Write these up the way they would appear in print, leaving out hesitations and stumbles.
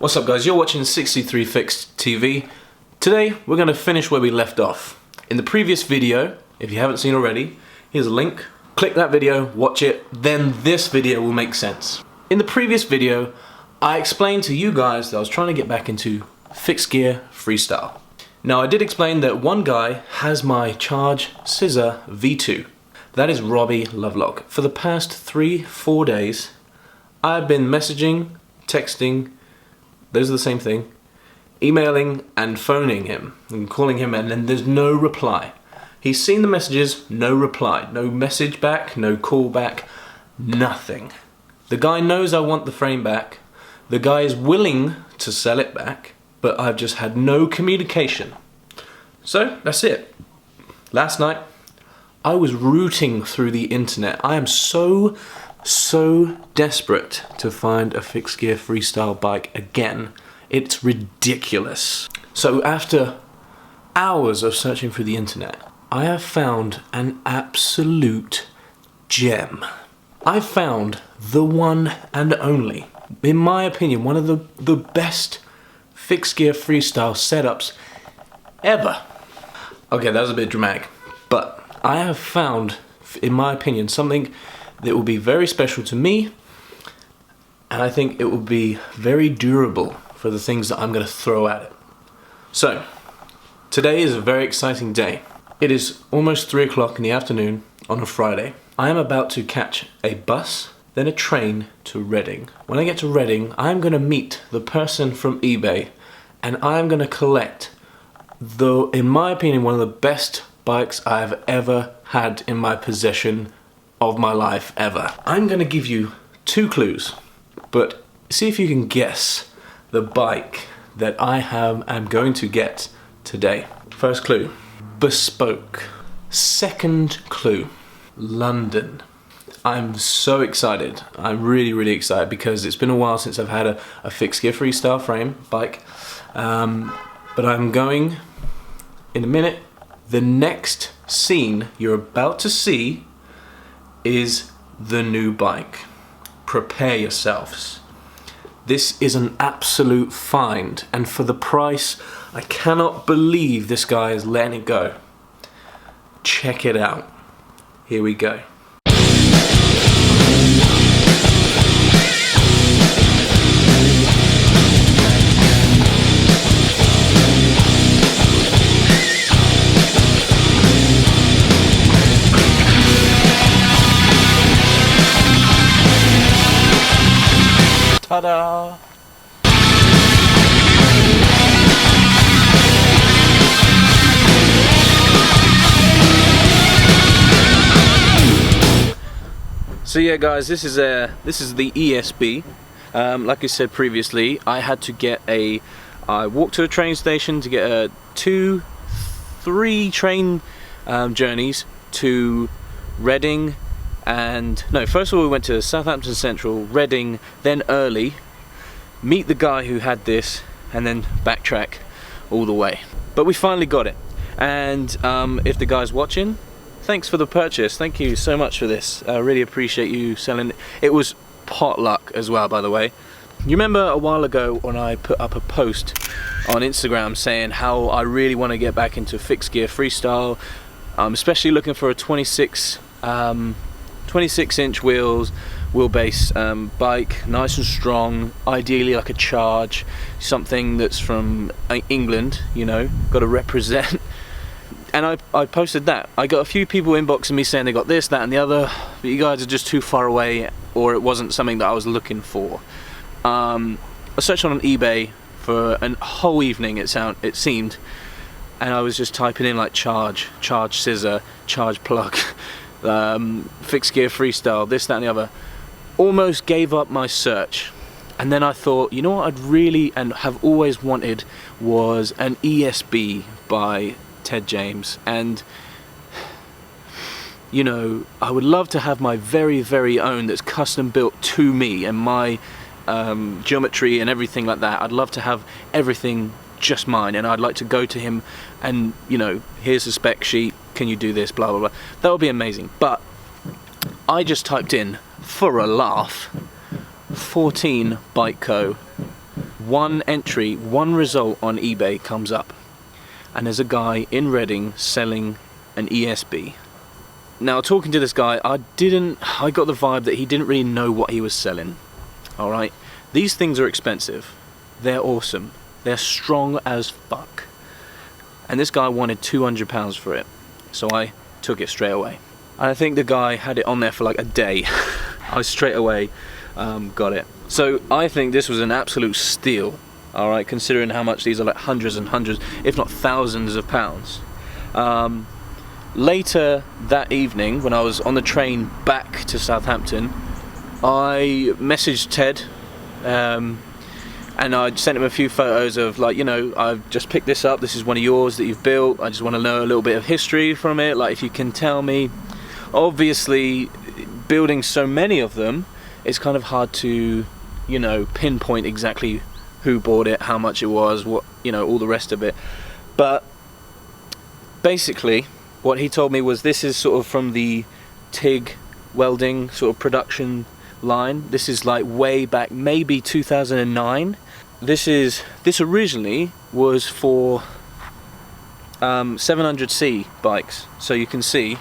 What's up guys, you're watching 63 Fixed TV. Today we're going to finish where we left off. In the previous video, if you haven't seen already, here's a link. Click that video, watch it, then this video will make sense. In the previous video, I explained to you guys that I was trying to get back into fixed gear freestyle. Now I did explain that one guy has my Charge Scissor V2. That is Robbie Lovelock. For the past 3-4 days, I've been messaging, texting, those are the same thing, emailing and phoning him and calling him, and then there's no reply. He's seen the messages, no reply, no message back, no call back, nothing. The guy knows I want the frame back, the guy is willing to sell it back, but I've just had no communication. So that's it. Last night I was rooting through the internet. I am so desperate to find a fixed gear freestyle bike again. It's ridiculous. So after hours of searching through the internet, I have found an absolute gem. I found the one and only, in my opinion, one of the best fixed gear freestyle setups ever. Okay, that was a bit dramatic, but I have found, in my opinion, something that will be very special to me, and I think it will be very durable for the things that I'm going to throw at it. So, today is a very exciting day. It is almost 3 o'clock in the afternoon on a Friday. I am about to catch a bus, then a train to Reading. When I get to Reading, I'm going to meet the person from eBay, and I'm going to collect in my opinion, one of the best bikes I've ever had in my possession of my life ever. I'm going to give you 2 clues, but see if you can guess the bike that I am going to get today. First clue, bespoke. Second clue, London. I'm so excited. I'm really excited because it's been a while since I've had a fixed gear freestyle frame bike. But I'm going, in a minute, the next scene you're about to see is the new bike. Prepare yourselves. This is an absolute find, and for the price, I cannot believe this guy is letting it go. Check it out. Here we go. Ta-da! So yeah guys, this is the ESB. Like I said previously, I had to get I walked to a train station to get 2-3 train journeys to Reading. And no, first of all we went to Southampton Central, Reading, then Early, meet the guy who had this, and then backtrack all the way. But we finally got it, and if the guy's watching, thanks for the purchase. Thank you so much for this. I really appreciate you selling it. It was potluck as well, by the way. You remember a while ago when I put up a post on Instagram saying how I really want to get back into fixed gear freestyle. I'm especially looking for a 26-inch wheelbase bike, nice and strong, ideally like a Charge, something that's from England, you know, got to represent. And I posted that. I got a few people inboxing me saying they got this, that and the other, but you guys are just too far away, or it wasn't something that I was looking for. I searched on eBay for a whole evening, it seemed, and I was just typing in like Charge Scissor, Charge Plug, fixed gear freestyle, this, that and the other. Almost gave up my search, and then I thought, you know what I'd really and have always wanted was an ESB by Ted James. And you know, I would love to have my very own that's custom built to me and my geometry and everything like that. I'd love to have everything just mine, and I'd like to go to him and, you know, here's the spec sheet, can you do this, blah blah blah. That would be amazing. But I just typed in, for a laugh, 14 Bike Co. one entry, one result on eBay comes up, and there's a guy in Reading selling an ESB. Now, talking to this guy, I got the vibe that he didn't really know what he was selling. Alright, these things are expensive, they're awesome, they're strong as fuck, and this guy wanted £200 for it, so I took it straight away. And I think the guy had it on there for like a day. I straight away got it. So I think this was an absolute steal, alright, considering how much these are, like hundreds and hundreds, if not thousands of pounds. Later that evening, when I was on the train back to Southampton, I messaged Ted, and I sent him a few photos of, like, you know, I've just picked this up, this is one of yours that you've built, I just want to know a little bit of history from it, like if you can tell me. Obviously, building so many of them, it's kind of hard to, you know, pinpoint exactly who bought it, how much it was, what, you know, all the rest of it. But basically, what he told me was this is sort of from the TIG welding sort of production line. This is like way back, maybe 2009. This originally was for 700C bikes. So you can see,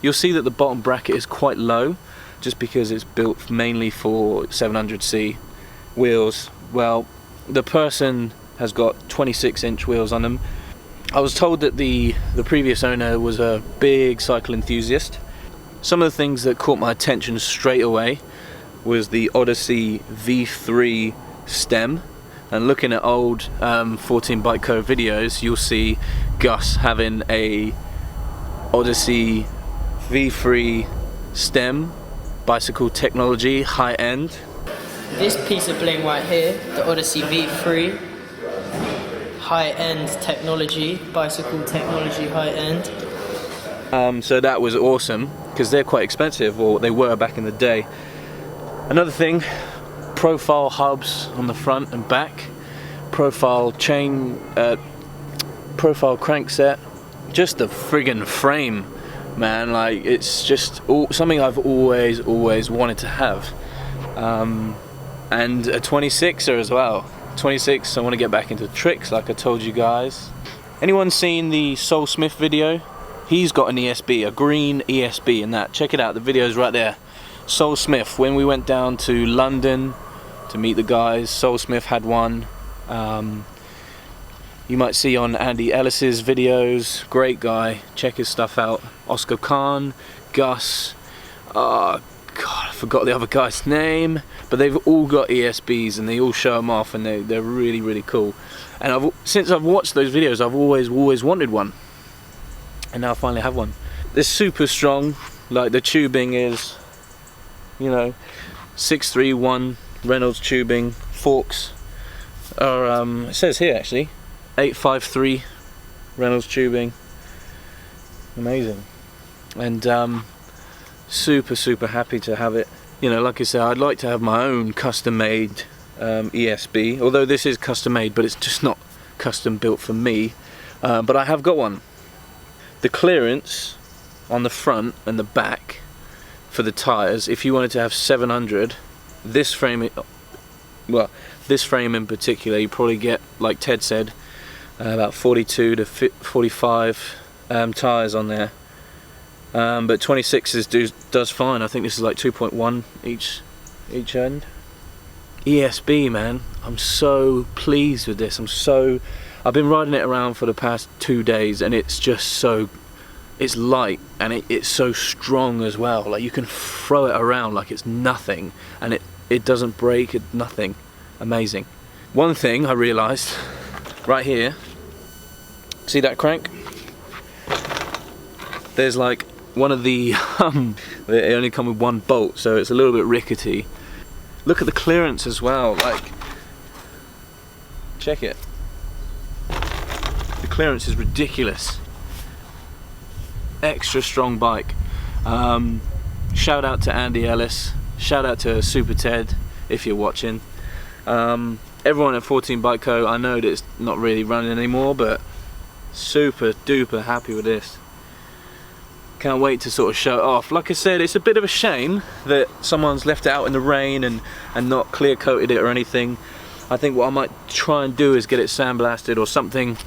you'll see that the bottom bracket is quite low, just because it's built mainly for 700C wheels. Well, the person has got 26-inch wheels on them. I was told that the previous owner was a big cycle enthusiast. Some of the things that caught my attention straight away was the Odyssey V3 stem. And looking at old 14 Bike Co videos, you'll see Gus having a Odyssey V3 stem, bicycle technology, high end. This piece of bling right here, the Odyssey V3, high-end technology, bicycle technology, high-end. So that was awesome, because they're quite expensive, or they were back in the day. Another thing, profile hubs on the front and back, profile chain, profile crankset, just the friggin' frame, man. Like, it's just something I've always wanted to have. And a 26er as well. 26, I want to get back into tricks like I told you guys. Anyone seen the Sol Smith video? He's got an ESB, a green ESB in that. Check it out, the video's right there. Sol Smith, when we went down to London to meet the guys, Sol Smith had one. You might see on Andy Ellis's videos, great guy, check his stuff out. Oscar Khan, Gus, God, I forgot the other guy's name, but they've all got ESBs and they all show them off, and they're really cool. And since I've watched those videos, I've always wanted one, and now I finally have one. They're super strong, like the tubing is, you know, 631 Reynolds tubing. Forks are, it says here actually, 853 Reynolds tubing. Amazing. And super happy to have it. You know, like I said, I'd like to have my own custom made ESB, although this is custom made, but it's just not custom built for me. But I have got one. The clearance on the front and the back for the tyres, if you wanted to have 700, this frame, well, this frame in particular, you probably get, like Ted said, about 42 to 45 tyres on there. But 26s does fine. I think this is like 2.1 each end. ESB, man, I'm so pleased with this. I've been riding it around for the past 2 days, and it's just so, it's light, and it's so strong as well. Like, you can throw it around like it's nothing, and it doesn't break, nothing. Amazing. One thing I realised right here, see that crank? There's like one of the they only come with one bolt, so it's a little bit rickety. Look at the clearance as well, like, check it. The clearance is ridiculous. Extra strong bike. Shout out to Andy Ellis, shout out to Super Ted if you're watching. Everyone at 14 Bike Co, I know that it's not really running anymore, but super duper happy with this. Can't wait to sort of show it off. Like I said, it's a bit of a shame that someone's left it out in the rain and not clear coated it or anything. I think what I might try and do is get it sandblasted or something,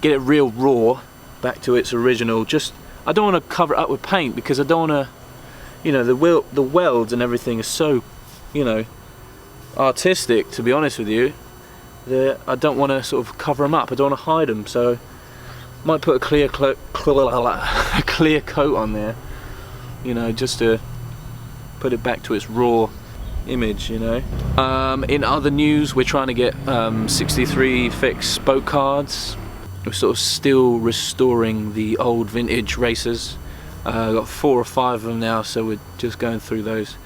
get it real raw back to its original. Just, I don't want to cover it up with paint because I don't want to, you know, the welds and everything is so, you know, artistic, to be honest with you, that I don't want to sort of cover them up. I don't want to hide them, so I might put a clear coat on there, you know, just to put it back to its raw image, you know. In other news, we're trying to get 63 fixed spoke cards. We're sort of still restoring the old vintage racers. Got 4 or 5 of them now, so we're just going through those.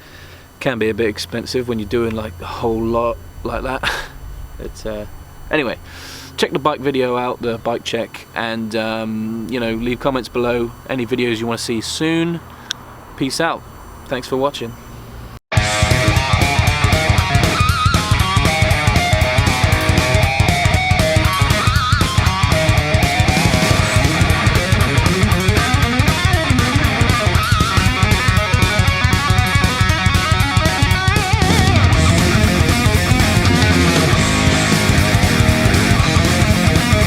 Can be a bit expensive when you're doing like a whole lot like that. It's anyway, check the bike video out, the bike check, and you know, leave comments below any videos you want to see soon. Peace out. Thanks for watching.